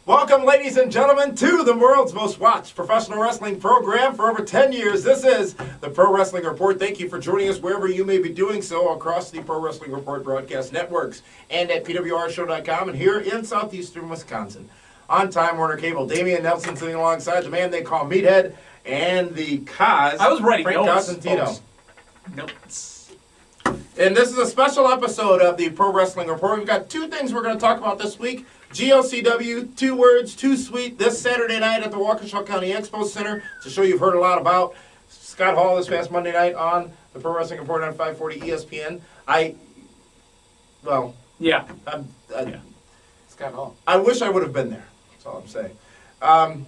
Welcome, ladies and gentlemen, to the world's most watched professional wrestling program for over 10 years. This is the Pro Wrestling Report. Thank you for joining us wherever you may be doing so across the Pro Wrestling Report broadcast networks and at PWRshow.com and here in southeastern Wisconsin. On Time Warner Cable, Damian Nelson sitting alongside the man they call Meathead and the Cos. I was writing Frank notes, Cosentino. folks. Notes. And this is a special episode of the Pro Wrestling Report. We've got two things we're going to talk about this week. GLCW, 2 words, too sweet, this Saturday night at the Waukesha County Expo Center. It's a show you've heard a lot about. Scott Hall this past Monday night on the Pro Wrestling Report on 540 ESPN. Scott Hall. I wish I would have been there. That's all I'm saying.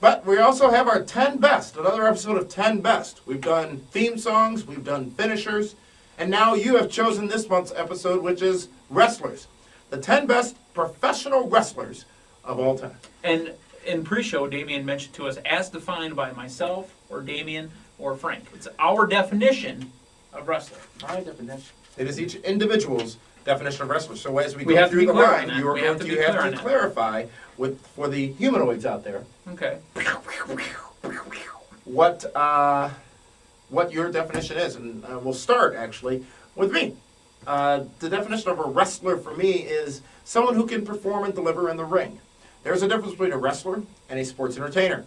But we also have our 10 Best, another episode of 10 Best. We've done theme songs, we've done finishers, and now you have chosen this month's episode, which is Wrestlers. The 10 best professional wrestlers of all time. And in pre-show, Damian mentioned to us, as defined by myself, or Damian, or Frank. It's our definition of wrestler. My definition. It is each individual's definition of wrestler. So as we We go have to through be the clear on line, that. you are We going have to to be have clear on to that. clarify for the humanoids out there Okay. what your definition is. And we'll start, actually, with me. The definition of a wrestler for me is someone who can perform and deliver in the ring. There's a difference between a wrestler and a sports entertainer.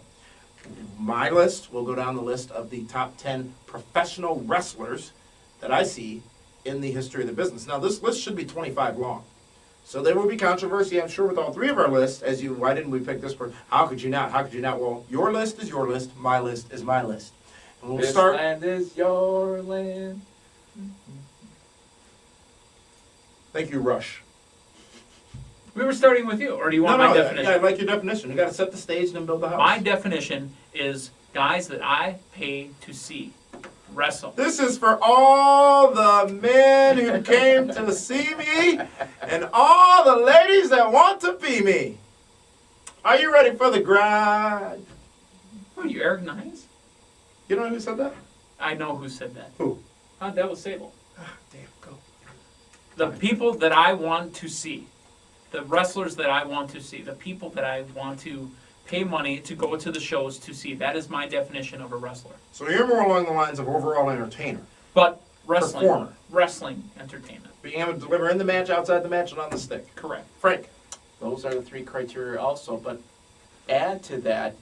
My list will go down the list of the top 10 professional wrestlers that I see in the history of the business. Now, this list should be 25 long. So there will be controversy, I'm sure, with all three of our lists, why didn't we pick this person? How could you not? How could you not? Well, your list is your list, my list is my list. And we'll This start. land is your land. Thank you, Rush. We were starting with you, or do you want my definition? I like your definition. You got to set the stage and then build the house. My definition is guys that I pay to see wrestle. This is for all the men who came to see me and all the ladies that want to be me. Are you ready for the grind? Who are you, Eric Nines? You know who said that? I know who said that. Who? That was Sable. Damn, go. The people that I want to see, the wrestlers that I want to see, the people that I want to pay money to go to the shows to see. That is my definition of a wrestler. So you're more along the lines of overall entertainer. But wrestling, Performer. wrestling entertainment. Being able to deliver in the match, outside the match, and on the stick. Correct. Frank. Those are the three criteria also, but add to that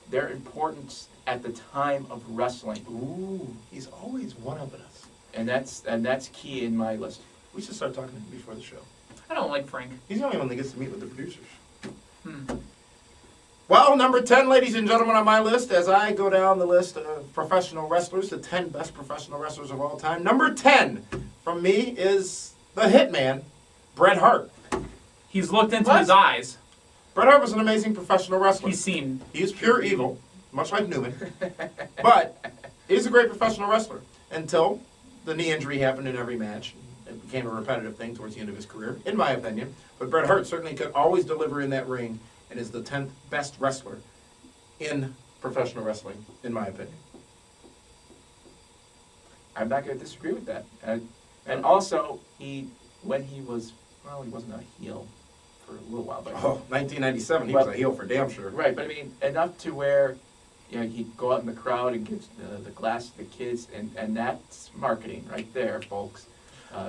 their importance at the time of wrestling. Ooh, he's always one-upping us. And that's key in my list. We should start talking to him before the show. I don't like Frank. He's the only one that gets to meet with the producers. Well, number 10, ladies and gentlemen, on my list, as I go down the list of professional wrestlers, the 10 best professional wrestlers of all time, number 10 from me is the Hitman, Bret Hart. He's looked into What? his eyes. Bret Hart was an amazing professional wrestler. He's seen. He is pure evil, much like Newman. But he's a great professional wrestler until the knee injury happened in every match. It became a repetitive thing towards the end of his career, in my opinion. But Bret Hart certainly could always deliver in that ring and is the 10th best wrestler in professional wrestling, in my opinion. I'm not going to disagree with that. And also, when he wasn't a heel for a little while, but 1997, he was a heel for damn sure. right. But I mean, enough to where he'd go out in the crowd and give the glass to the kids, and that's marketing right there, folks.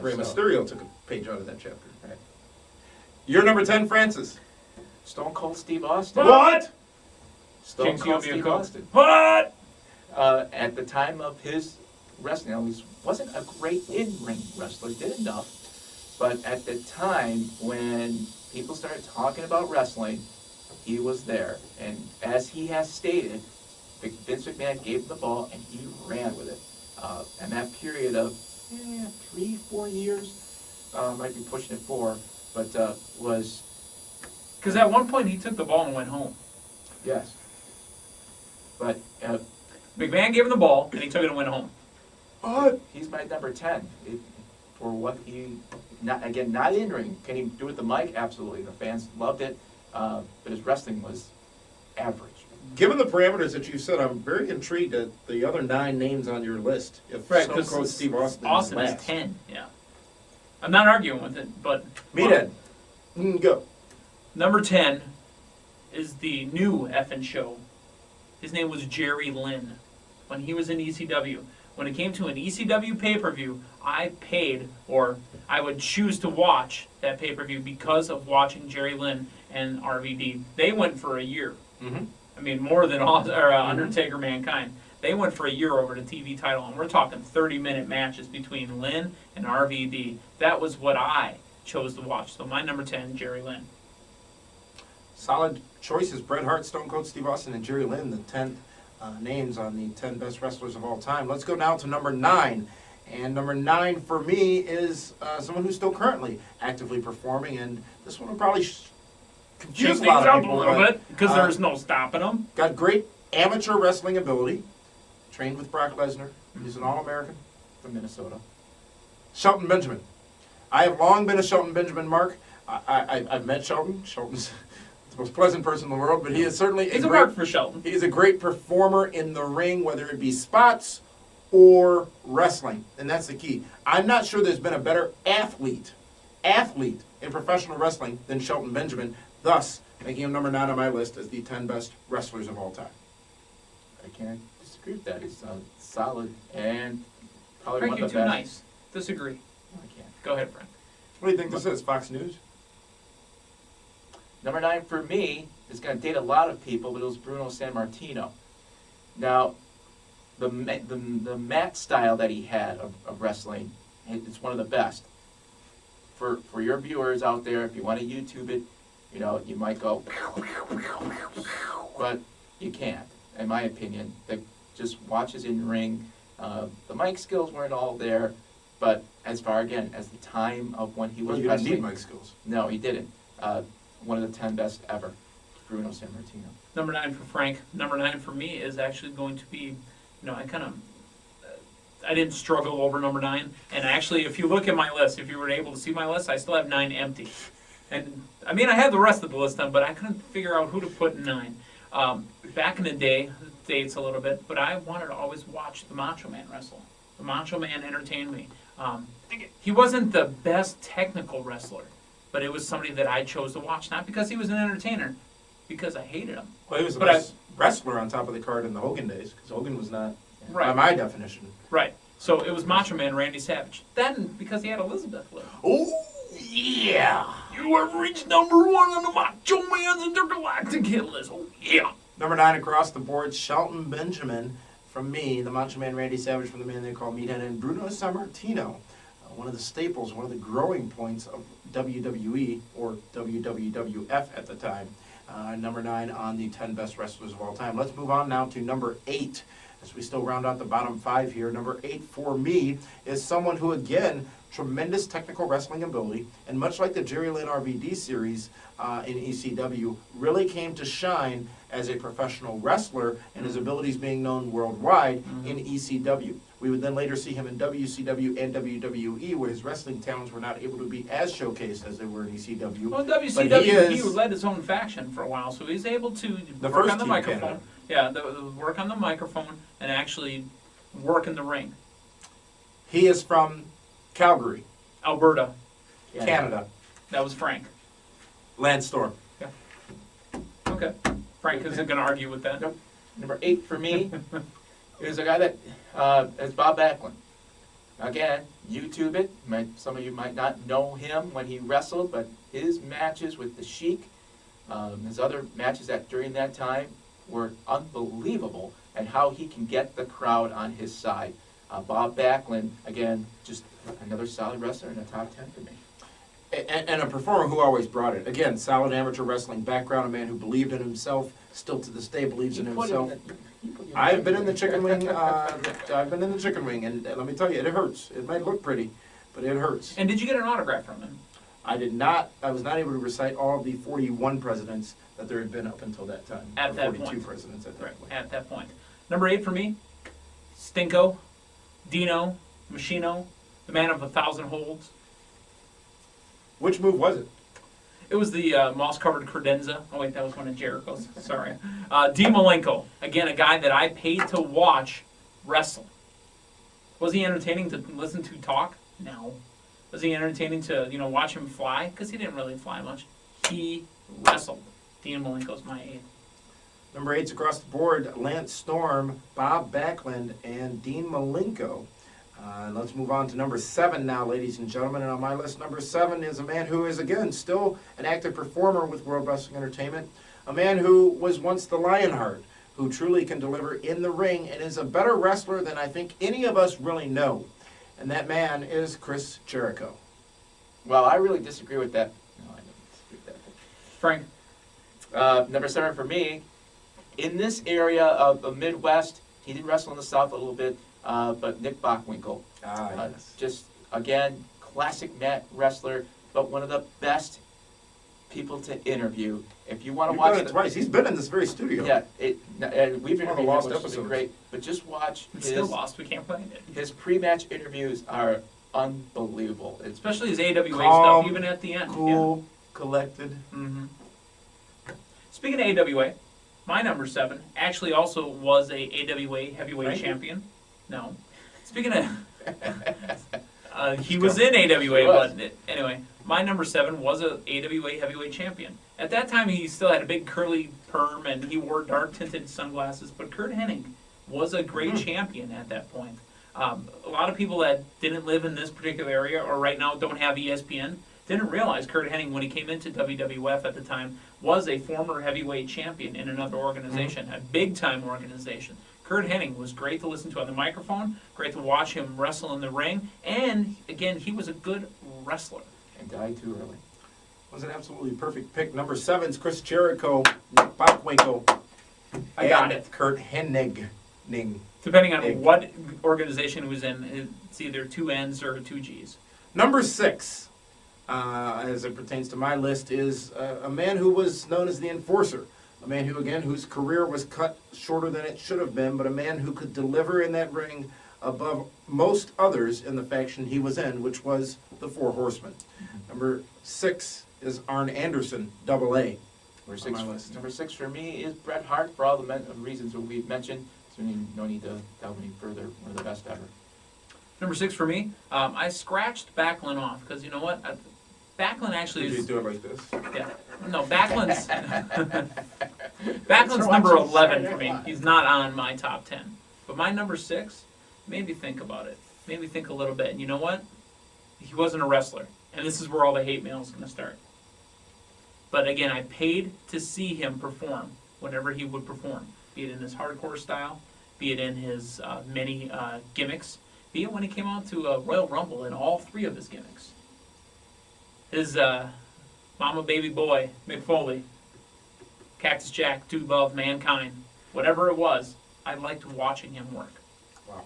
Rey so- Mysterio took a page out of that chapter. Right. You're number 10, Francis. Stone Cold Steve Austin. What? Stone King Cold Steve Steve Cold. Austin. What? At the time of his wrestling, he wasn't a great in-ring wrestler, did enough, but at the time when people started talking about wrestling, he was there. And as he has stated, Vince McMahon gave him the ball and he ran with it. And that period of 3-4 years, might be pushing it 4, but was, Because at one point he took the ball and went home. yes. But McMahon gave him the ball and he took it and went home. he's my number 10. For what he, not in ring. Can he do it with the mic? Absolutely. The fans loved it. But his wrestling was average. Given the parameters that you said, I'm very intrigued at the other 9 names on your list. If Right, Stone because Cold Steve Austin, Austin is last. 10, yeah. I'm not arguing with it, but Meathead. Go. number 10, is the new effing show. His name was Jerry Lynn when he was in ECW. When it came to an ECW pay-per-view, I paid, or I would choose to watch that pay-per-view because of watching Jerry Lynn and RVD. They went for a year. Mhm. I mean, more than Undertaker, Mankind. They went for a year over the TV title, and we're talking 30-minute matches between Lynn and RVD. That was what I chose to watch. So my number 10, Jerry Lynn. Solid choices. Bret Hart, Stone Cold Steve Austin, and Jerry Lynn, the 10th names on the 10 best wrestlers of all time. Let's go now to number 9. And number 9 for me is someone who's still currently actively performing, and this one will probably confuse Shake a lot things of up a people. little but, bit because there's no stopping them. Got great amateur wrestling ability. Trained with Brock Lesnar. He's an All-American. From Minnesota. Shelton Benjamin. I have long been a Shelton Benjamin mark. I've met Shelton. Shelton's the most pleasant person in the world, but he is certainly He's a great, mark for Shelton. he is a great performer in the ring, whether it be spots or wrestling, and that's the key. I'm not sure there's been a better athlete in professional wrestling than Shelton Benjamin, thus making him number 9 on my list as the 10 best wrestlers of all time. I can't disagree with that. He's solid and probably Frank, one you're of too the best. nice. Disagree. I can't. Go ahead, Frank. What do you think this is, Fox News? Number 9 for me is going to date a lot of people, but it was Bruno Sammartino. Now, the mat style that he had of wrestling, it's one of the best. For your viewers out there, if you want to YouTube it, you might go, but you can't, in my opinion. Just watches in ring. The mic skills weren't all there, but as far, again, as the time of when he Well, was you didn't need wrestling, mic skills. no, he didn't. One of the 10 best ever, Bruno Sammartino. Number 9 for Frank. Number 9 for me is actually going to be, I didn't struggle over number 9. And actually, if you look at my list, if you were able to see my list, I still have 9 empty. And I mean, I had the rest of the list done, but I couldn't figure out who to put in 9. Back in the day, it dates a little bit, but I wanted to always watch the Macho Man wrestle. The Macho Man entertained me. He wasn't the best technical wrestler, but it was somebody that I chose to watch, not because he was an entertainer, because I hated him. Well, he was the But best wrestler on top of the card in the Hogan days, because Hogan was not, by Right. my definition. Right. So it was Macho Man Randy Savage. Then, because he had Elizabeth with him. Oh, yeah! You have reached number 1 on the Macho Man's Intergalactic Hit List. Oh, yeah. Number 9 across the board, Shelton Benjamin from me, the Macho Man Randy Savage from the man they call Meathead, and Bruno Sammartino, one of the staples, one of the growing points of WWE, or WWF at the time. Number 9 on the 10 best wrestlers of all time. Let's move on now to number 8, as we still round out the bottom 5 here. Number 8 for me is someone who, again, tremendous technical wrestling ability, and much like the Jerry Lynn RVD series in ECW, really came to shine as a professional wrestler, and his abilities being known worldwide in ECW. We would then later see him in WCW and WWE, where his wrestling talents were not able to be as showcased as they were in ECW. Well, But WCW, he he is- led his own faction for a while, so he's able to The work first on the Team microphone. Canada. Yeah, work on the microphone and actually work in the ring. He is from Calgary, Alberta. Yeah. Canada. That was Frank. Lance Storm. Okay. Frank isn't going to argue with that. Nope. Number 8 for me is a guy that is Bob Backlund. Again, YouTube it. Some of you might not know him when he wrestled, but his matches with the Sheik, his other matches during that time were unbelievable, and how he can get the crowd on his side. Bob Backlund, again, just another solid wrestler in the top 10 for me. And a performer who always brought it. Again, solid amateur wrestling background, a man who believed in himself, still to this day believes in himself. I've been in the chicken wing. I've been in the chicken wing, and let me tell you, it hurts. It might look pretty, but it hurts. And did you get an autograph from him? I did not. I was not able to recite all of the 41 presidents that there had been up until that time. At or that 42 point. presidents at that point. At that point. Number 8 for me, Stinko, Dino, Machino, the man of 1,000 holds. Which move was it? It was the moss-covered credenza. Oh, wait, that was one of Jericho's. Sorry. D. Malenko. Again, a guy that I paid to watch wrestle. Was he entertaining to listen to talk? No. Was he entertaining to, watch him fly? Because he didn't really fly much. He wrestled. Dean Malenko's my 8. Number 8's across the board, Lance Storm, Bob Backlund, and Dean Malenko. Let's move on to number 7 now, ladies and gentlemen. And on my list, number 7 is a man who is, again, still an active performer with World Wrestling Entertainment. A man who was once the Lionheart, who truly can deliver in the ring and is a better wrestler than I think any of us really know. And that man is Chris Jericho. Well, I really disagree with that. No, I don't disagree with that. Frank? Number 7 for me, in this area of the Midwest, he did wrestle in the South a little bit, but Nick Bockwinkel. Yes. Just, again, classic net wrestler, but one of the best people to interview. If you want to You've watch done it twice. He's been in this very studio. Yeah, and we've One of the interviewed him, lost which has been episodes. great. But just watch It's still his, lost. We can't find it. his pre-match interviews are unbelievable. It's Especially his AWA Calm, stuff, even at the end. Cool, collected. Yeah. Speaking of AWA, my number 7 actually also was a AWA heavyweight Thank you. champion. No. Speaking of, he was in AWA, He was. but anyway, my number 7 was a AWA heavyweight champion. At that time, he still had a big curly perm and he wore dark tinted sunglasses. But Kurt Hennig was a great champion at that point. A lot of people that didn't live in this particular area or right now don't have ESPN didn't realize Kurt Hennig, when he came into WWF at the time, was a former heavyweight champion in another organization, a big-time organization. Kurt Hennig was great to listen to on the microphone, great to watch him wrestle in the ring, and, again, he was a good wrestler. and died too early. Was an absolutely perfect pick. Number 7's Chris Jericho, Nick Bockwinkel, I got and it. Kurt Hennig. Depending on Big. what organization it was in, it's either 2 N's or 2 G's. Number 6, as it pertains to my list, is a man who was known as the Enforcer. A man who, again, whose career was cut shorter than it should have been, but a man who could deliver in that ring above most others in the faction he was in, which was the Four Horsemen. Number 6 is Arn Anderson, double A. Number On my list. number 6 for me is Bret Hart, for all the reasons that we've mentioned. So no need to delve any further. One of the best ever. Number 6 for me, I scratched Backlund off, because you know what? Backlund actually Did you is... do it like this? Yeah. No, Backlund's Backlund's number 11 for me. He's not on my top 10. But my number 6 made me think about it. Made me think a little bit. And you know what? He wasn't a wrestler. And this is where all the hate mail is going to start. But again, I paid to see him perform whenever he would perform. Be it in his hardcore style, be it in his many gimmicks, be it when he came out to Royal Rumble in all 3 of his gimmicks. His Mama Baby Boy, Mick Foley, Cactus Jack, Dude Love, Mankind, whatever it was, I liked watching him work. Wow.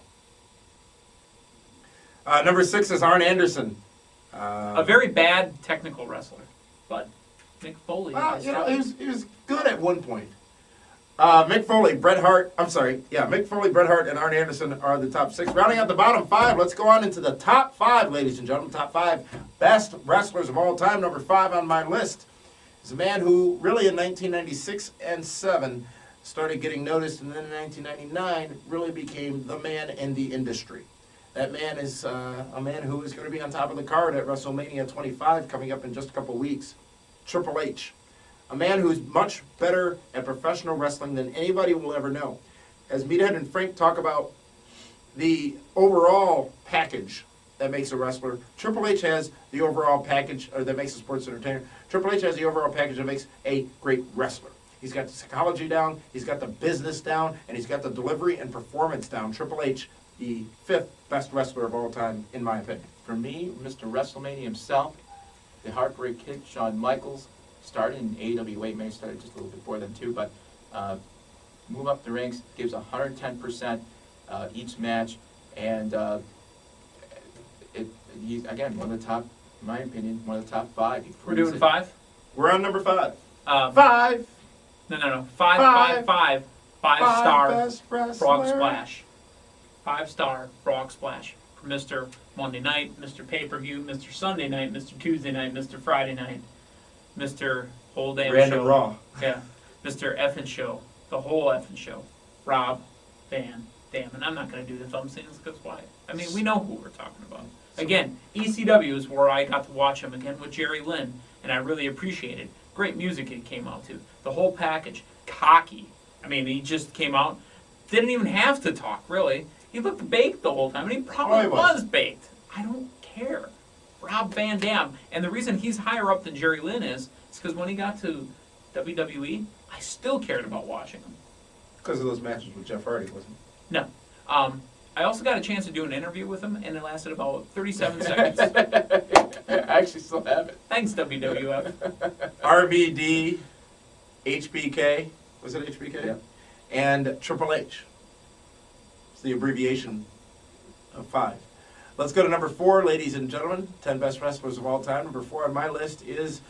Number 6 is Arn Anderson. A very bad technical wrestler, but Mick Foley. Well, you know, he was good at one point. Mick Foley, Bret Hart, Mick Foley, Bret Hart, and Arn Anderson are the top 6. Rounding out the bottom 5, let's go on into the top 5, ladies and gentlemen. Top 5 best wrestlers of all time. Number 5 on my list is a man who really in 1996 and 7 started getting noticed, and then in 1999 really became the man in the industry. That man is a man who is going to be on top of the card at WrestleMania 25 coming up in just a couple weeks. Triple H. A man who's much better at professional wrestling than anybody will ever know. As Meathead and Frank talk about the overall package that makes a wrestler, Triple H has the overall package that makes a sports entertainer. Triple H has the overall package that makes a great wrestler. He's got the psychology down, he's got the business down, and he's got the delivery and performance down. Triple H, the 5th best wrestler of all time, in my opinion. For me, Mr. WrestleMania himself, the Heartbreak Kid, Shawn Michaels, started in AWA, maybe started just a little bit before then too, but move up the ranks, gives 110% each match, and he's, again, one of the top, in my opinion, one of the top 5. He We're proves doing it. 5? We're on number 5. 5. 5. No. Five. 5-star best wrestlers. Frog Splash. 5-star Frog Splash. For Mr. Monday Night, Mr. Pay-Per-View, Mr. Sunday Night, Mr. Tuesday Night, Mr. Friday Night, Mr. Whole Damn Random Show. Raw. Yeah. Mr. Effin' Show. The whole effing show. Rob Van Dam. And I'm not going to do the thumb scenes because why? I mean, we know who we're talking about. Again, ECW is where I got to watch him again with Jerry Lynn, and I really appreciated Great music he came out to. The whole package. Cocky. I mean, he just came out, didn't even have to talk, really. He looked baked the whole time, and he probably he was. was baked. I don't care. Rob Van Dam. And the reason he's higher up than Jerry Lynn is because when he got to WWE, I still cared about watching him. Because of those matches with Jeff Hardy, wasn't it? No. I also got a chance to do an interview with him, and it lasted about 37 seconds. I actually still have it. Thanks, WWF. RVD, HBK, was it HBK? Yeah. And Triple H. It's the abbreviation of 5. Let's go to number 4, ladies and gentlemen. 10 best wrestlers of all time. Number 4 on my list is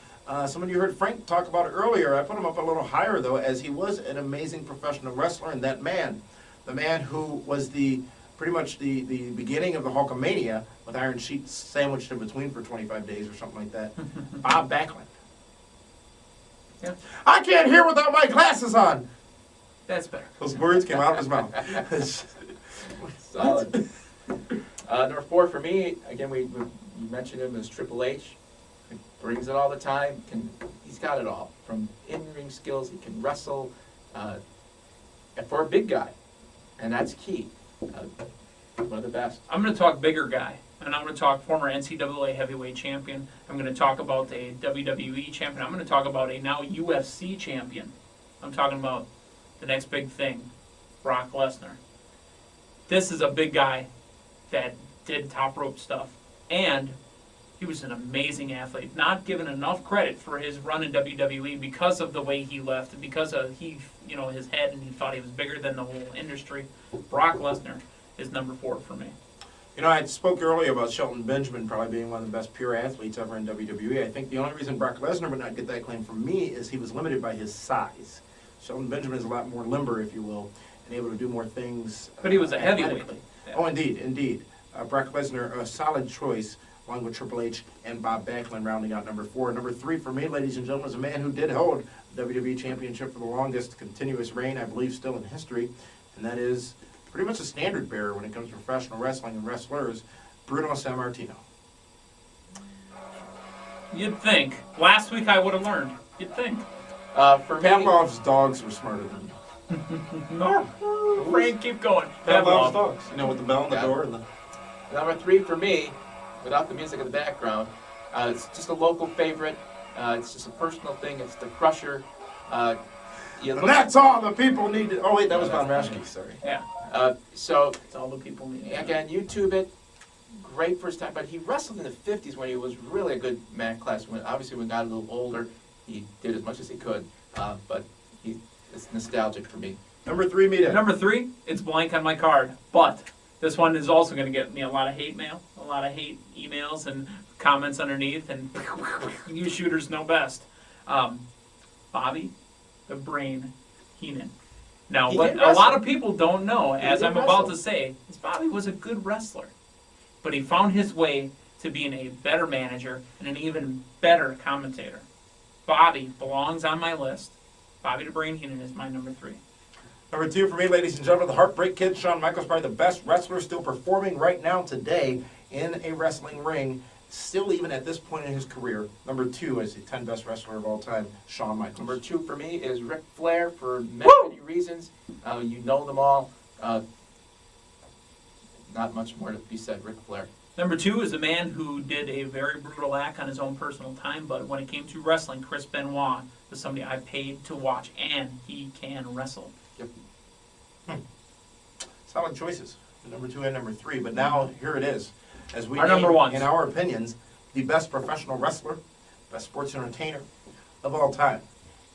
someone you heard Frank talk about earlier. I put him up a little higher, though, as he was an amazing professional wrestler. And that man, the man who was pretty much the beginning of the Hulkamania with Iron Sheets sandwiched in between for 25 days or something like that, Bob Backlund. Yeah. I can't hear without my glasses on. That's better. Those words came out of his mouth. Solid. Number 4 for me, again, we mentioned him as Triple H. He brings it all the time. He's got it all. From in-ring skills, he can wrestle. And for a big guy, and that's key. One of the best. I'm going to talk bigger guy, and I'm going to talk former NCAA heavyweight champion. I'm going to talk about a WWE champion. I'm going to talk about a now UFC champion. I'm talking about the next big thing, Brock Lesnar. This is a big guy that did top rope stuff, and he was an amazing athlete. Not given enough credit for his run in WWE because of the way he left, and because of his head, and he thought he was bigger than the whole industry. Brock Lesnar is number 4 for me. You know, I spoke earlier about Shelton Benjamin probably being one of the best pure athletes ever in WWE. I think the only reason Brock Lesnar would not get that claim from me is he was limited by his size. Shelton Benjamin is a lot more limber, if you will, and able to do more things. But he was a heavyweight. athletically. Yeah. Oh, indeed. Brock Lesnar, a solid choice, along with Triple H and Bob Backlund rounding out number 4. Number 3 for me, ladies and gentlemen, is a man who did hold the WWE Championship for the longest continuous reign, I believe still in history, and that is pretty much a standard bearer when it comes to professional wrestling and wrestlers, Bruno Sammartino. You'd think. Last week I would have learned. You'd think. For me, Pavlov's dogs were smarter than you. No. Frank, keep going. Pavlov's Pavlov. dogs. You know, with the bell on the Yeah. door and the... number 3 for me, without the music in the background, it's just a local favorite. It's just a personal thing. It's the Crusher. And that's all the people need to... Oh, wait, that was Von Raschke, sorry. Yeah. So That's all the people need. again, YouTube it. Great first time, but he wrestled in the 50s when he was really a good man class. Obviously, when he got a little older, he did as much as he could. But it's nostalgic for me. Number 3, Mita. Number 3, it's blank on my card, but this one is also going to get me a lot of hate mail, a lot of hate emails and comments underneath, and you shooters know best. Bobby the Brain Heenan. Now, He what did a lot wrestle. of people don't know, He as did I'm about wrestle. to say, is Bobby was a good wrestler, but he found his way to being a better manager and an even better commentator. Bobby belongs on my list. Bobby the Brain Heenan is my number 3. Number 2 for me, ladies and gentlemen, the Heartbreak Kid, Shawn Michaels, probably the best wrestler still performing right now today in a wrestling ring, still even at this point in his career. Number 2 is the 10 best wrestler of all time, Shawn Michaels. Number 2 for me is Ric Flair for many, Woo! many reasons. You know them all. Not much more to be said. Ric Flair. Number 2 is a man who did a very brutal act on his own personal time, but when it came to wrestling, Chris Benoit was somebody I paid to watch, and he can wrestle. Solid choices, number 2 and number 3. But now, here it is. As we Our number name, ones. in our opinions, the best professional wrestler, best sports entertainer of all time.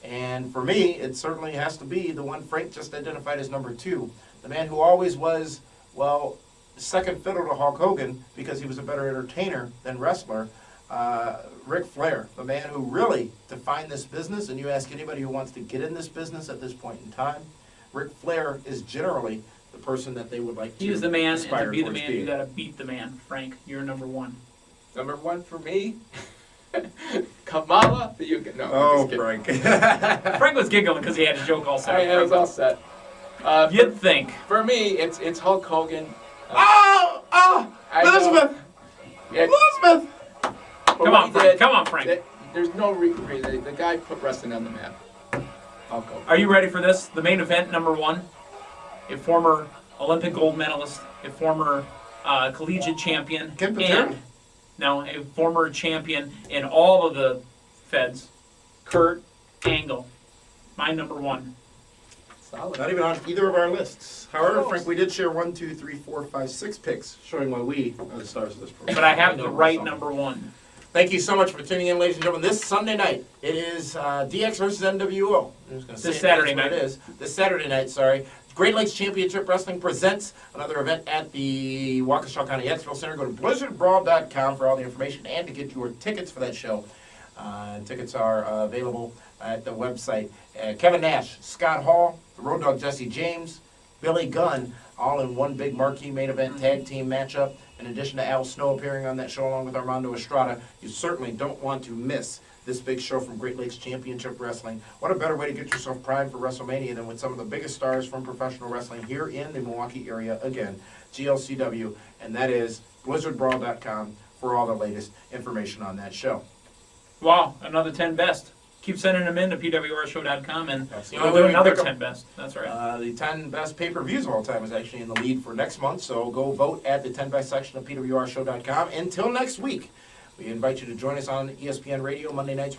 And for me, it certainly has to be the one Frank just identified as number 2. The man who always was, well, second fiddle to Hulk Hogan because he was a better entertainer than wrestler. Ric Flair, the man who really defined this business. And you ask anybody who wants to get in this business at this point in time, Ric Flair is generally the person that they would like to He is the man, and aspire to be the towards man, being. you got to beat the man. Frank, you're number 1. Number 1 for me, Kamala. No, I'm Oh, just kidding. Frank. Frank was giggling because he had a joke all set. I was all set. You'd think. For me, it's Hulk Hogan. Oh, I know. Elizabeth! Yeah, Elizabeth! for Come what on, he Frank. did, Come on, Frank. there's no reason. The guy put wrestling on the map. I'll go. Are you ready for this? The main event, number one, a former Olympic gold medalist, a former collegiate champion, Ken Patera. and now a former champion in all of the feds, Kurt Angle. My number one. Solid. Not even on either of our lists. However, Close. Frank, we did share 1, 2, 3, 4, 5, 6 picks, showing why we are the stars of this program. But I have know the right myself. number one. Thank you so much for tuning in, ladies and gentlemen. This Sunday night, it is DX versus NWO. I'm just gonna say This it, Saturday that's what night. It is. This Saturday night, sorry. Great Lakes Championship Wrestling presents another event at the Waukesha County Expo Center. Go to blizzardbrawl.com for all the information and to get your tickets for that show. Tickets are available at the website. Kevin Nash, Scott Hall, the Road Dogg Jesse James, Billy Gunn, all in one big marquee main event tag team matchup. In addition to Al Snow appearing on that show along with Armando Estrada, you certainly don't want to miss this big show from Great Lakes Championship Wrestling. What a better way to get yourself primed for WrestleMania than with some of the biggest stars from professional wrestling here in the Milwaukee area. Again, GLCW, and that is blizzardbrawl.com for all the latest information on that show. Wow, another 10 best. Keep sending them in to pwrshow.com and That's the we'll only do way we another pick 'em. 10 best. That's right. The 10 best pay-per-views of all time is actually in the lead for next month, so go vote at the 10 best section of pwrshow.com. Until next week, we invite you to join us on ESPN Radio Monday nights